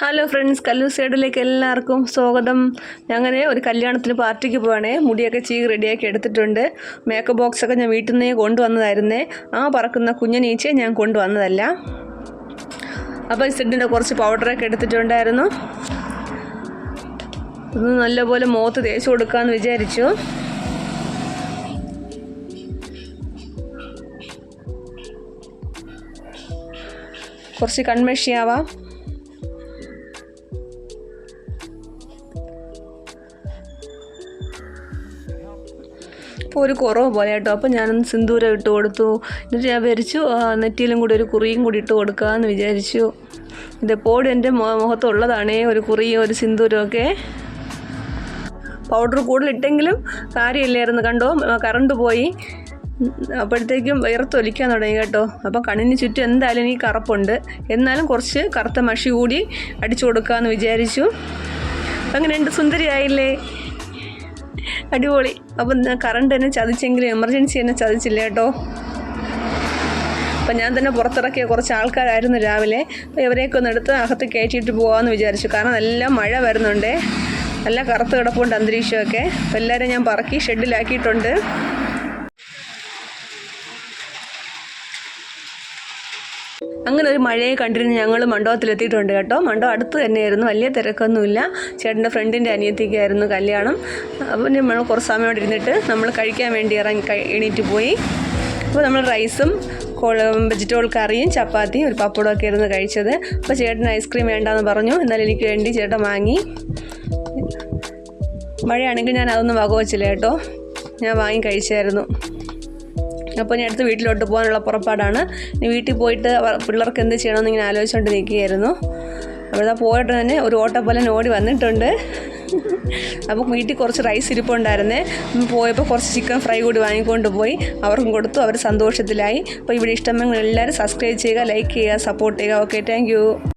Hello friends, Kallur സൈഡിലേക്ക് എല്ലാവർക്കും സ്വാഗതം. അങ്ങനെ ഒരു കല്യാണത്തിന് പാർട്ടിക്ക് പോവാണേ. മുടിയൊക്കെ ചീകി റെഡിയാക്കി എടുത്തിട്ടുണ്ട്. മേക്കപ്പ് ബോക്സൊക്കെ ഞാൻ വീട്ടിൽ നിന്നേ കൊണ്ടുവന്നതായിരുന്നേ. ആ പറക്കുന്ന കുഞ്ഞനീച്ചയെ ഞാൻ കൊണ്ടുവന്നതല്ല. അപ്പോൾ സെഡിൻ്റെ കുറച്ച് പൗഡറൊക്കെ എടുത്തിട്ടുണ്ടായിരുന്നു. ഒന്ന് നല്ലപോലെ മുഖത്ത് തേച്ച് കൊടുക്കാമെന്ന് വിചാരിച്ചു. കുറച്ച് കൺമഷിയാവാം. അപ്പോൾ ഒരു കുറവ് പോലെ കേട്ടോ. അപ്പോൾ ഞാനൊന്ന് സിന്ദൂരം ഇട്ട് കൊടുത്തു. എന്നിട്ട് ഞാൻ വിചാരിച്ചു നെറ്റിയിലും കൂടി ഒരു കുറിയും കൂടി ഇട്ട് കൊടുക്കാമെന്ന് വിചാരിച്ചു. ഇതെപ്പോഴും എൻ്റെ മുഖത്തുള്ളതാണേ, ഒരു കുറിയും ഒരു സിന്ദൂരമൊക്കെ. പൗഡർ കൂടുതലിട്ടെങ്കിലും കാര്യമില്ലായിരുന്നു. കണ്ടോ, കറണ്ട് പോയി. അപ്പോഴത്തേക്കും വിയർത്തൊലിക്കാൻ തുടങ്ങി കേട്ടോ. അപ്പോൾ കണ്ണിന് ചുറ്റും എന്തായാലും എനിക്ക് കറുപ്പുണ്ട്. എന്നാലും കുറച്ച് കറുത്ത മഷി കൂടി അടിച്ചു കൊടുക്കാമെന്ന് വിചാരിച്ചു. അങ്ങനെയുണ്ട്, സുന്ദരിയായില്ലേ, അടിപൊളി. അപ്പം കറണ്ട് തന്നെ ചതിച്ചെങ്കിലും എമർജൻസി തന്നെ ചതിച്ചില്ല കേട്ടോ. അപ്പം ഞാൻ തന്നെ പുറത്തിറക്കിയ കുറച്ച് ആൾക്കാരായിരുന്നു രാവിലെ. അപ്പോൾ ഇവരെയൊക്കെ ഒന്ന് എടുത്ത് അകത്ത് കയറ്റിയിട്ട് പോകാമെന്ന് വിചാരിച്ചു. കാരണം നല്ല മഴ വരുന്നുണ്ട്, നല്ല കറുത്ത് കിടപ്പുണ്ട് അന്തരീക്ഷമൊക്കെ. അപ്പോൾ എല്ലാവരും ഞാൻ പറക്കി ഷെഡിലാക്കിയിട്ടുണ്ട്. അങ്ങനെ ഒരു മഴയെ കണ്ടിരുന്ന് ഞങ്ങൾ മണ്ഡപത്തിലെത്തിയിട്ടുണ്ട് കേട്ടോ. മണ്ഡപം അടുത്ത് തന്നെയായിരുന്നു, വലിയ തിരക്കൊന്നുമില്ല. ചേട്ടൻ്റെ ഫ്രണ്ടിൻ്റെ അനിയത്തിക്കായിരുന്നു കല്യാണം. അപ്പോൾ നമ്മൾ കുറച്ച് സമയം അവിടെ ഇരുന്നിട്ട് നമ്മൾ കഴിക്കാൻ വേണ്ടി എണീറ്റ് പോയി. അപ്പോൾ നമ്മൾ റൈസും വെജിറ്റബിൾ കറിയും ചപ്പാത്തിയും ഒരു പപ്പടമൊക്കെ ആയിരുന്നു കഴിച്ചത്. അപ്പോൾ ചേട്ടൻ ഐസ്ക്രീം വേണ്ടാന്ന് പറഞ്ഞു. എന്നാൽ എനിക്ക് വേണ്ടി ചേട്ടൻ വാങ്ങി. മഴയാണെങ്കിൽ ഞാൻ അതൊന്നും വകവച്ചില്ല കേട്ടോ, ഞാൻ വാങ്ങി കഴിച്ചായിരുന്നു. അപ്പോൾ ഞാൻ അടുത്ത് വീട്ടിലോട്ട് പോകാനുള്ള പുറപ്പാടാണ്. ഇനി വീട്ടിൽ പോയിട്ട് പിള്ളേർക്ക് എന്ത് ചെയ്യണമെന്ന് ഇങ്ങനെ ആലോചിച്ചുകൊണ്ട് നിൽക്കുകയായിരുന്നു. അവിടെ പോയിട്ട് തന്നെ ഒരു ഓട്ടോപോലെ ഓടി വന്നിട്ടുണ്ട്. അപ്പോൾ വീട്ടിൽ കുറച്ച് റൈസ് ഇരിപ്പുണ്ടായിരുന്നേ. പോയപ്പോൾ കുറച്ച് ചിക്കൻ ഫ്രൈ കൂടി വാങ്ങിക്കൊണ്ട് പോയി അവർക്കും കൊടുത്തു. അവർ സന്തോഷത്തിലായി. അപ്പോൾ ഇവിടെ ഇഷ്ടമെങ്കിൽ എല്ലാവരും സബ്സ്ക്രൈബ് ചെയ്യുക, ലൈക്ക് ചെയ്യുക, സപ്പോർട്ട് ചെയ്യുക. Okay, thank you.